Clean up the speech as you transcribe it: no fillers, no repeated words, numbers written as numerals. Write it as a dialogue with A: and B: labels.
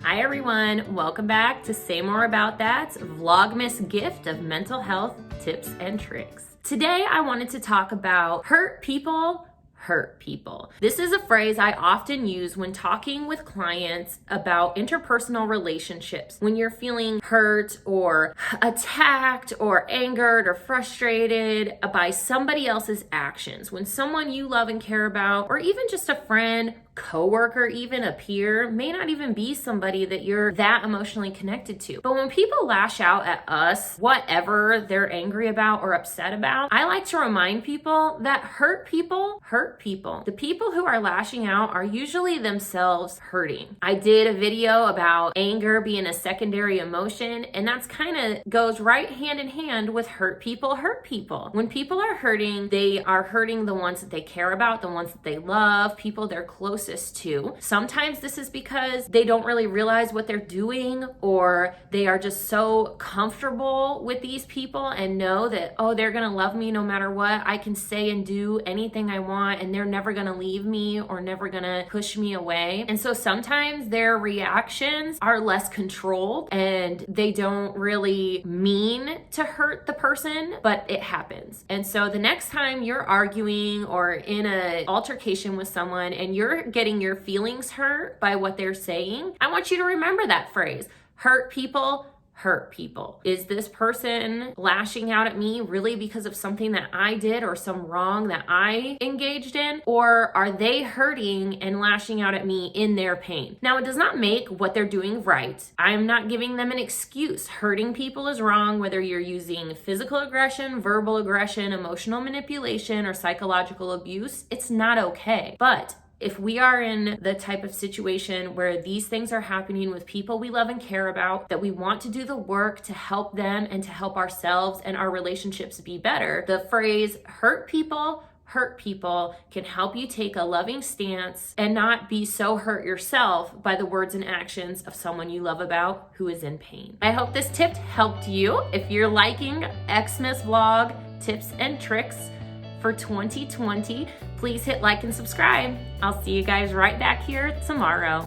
A: Hi everyone, welcome back to Say More About That's Vlogmas gift of mental health tips and tricks. Today I wanted to talk about hurt people. This is a phrase I often use when talking with clients about interpersonal relationships. When you're feeling hurt or attacked or angered or frustrated by somebody else's actions, when someone you love and care about, or even just a friend, coworker, even a peer, may not even be somebody that you're that emotionally connected to. But when people lash out at us, whatever they're angry about or upset about, I like to remind people that hurt people. The people who are lashing out are usually themselves hurting. I did a video about anger being a secondary emotion, and that's kind of goes right hand in hand with hurt people. When people are hurting, they are hurting the ones that they care about, the ones that they love, people they're closest to. Sometimes this is because they don't really realize what they're doing, or they are just so comfortable with these people and know that, oh, they're gonna love me no matter what. I can say and do anything I want and they're never gonna leave me or never gonna push me away. And so sometimes their reactions are less controlled and they don't really mean to hurt the person, but it happens. And so the next time you're arguing or in an altercation with someone and you're getting your feelings hurt by what they're saying, I want you to remember that phrase, hurt people. Is this person lashing out at me really because of something that I did or some wrong that I engaged in? Or are they hurting and lashing out at me in their pain? Now, it does not make what they're doing right. I am not giving them an excuse. Hurting people is wrong, whether you're using physical aggression, verbal aggression, emotional manipulation, or psychological abuse. It's not okay. But if we are in the type of situation where these things are happening with people we love and care about, that we want to do the work to help them and to help ourselves and our relationships be better, the phrase hurt people can help you take a loving stance and not be so hurt yourself by the words and actions of someone you love about who is in pain. I hope this tip helped you. If you're liking Xmas vlog tips and tricks for 2020, please hit like and subscribe. I'll see you guys right back here tomorrow.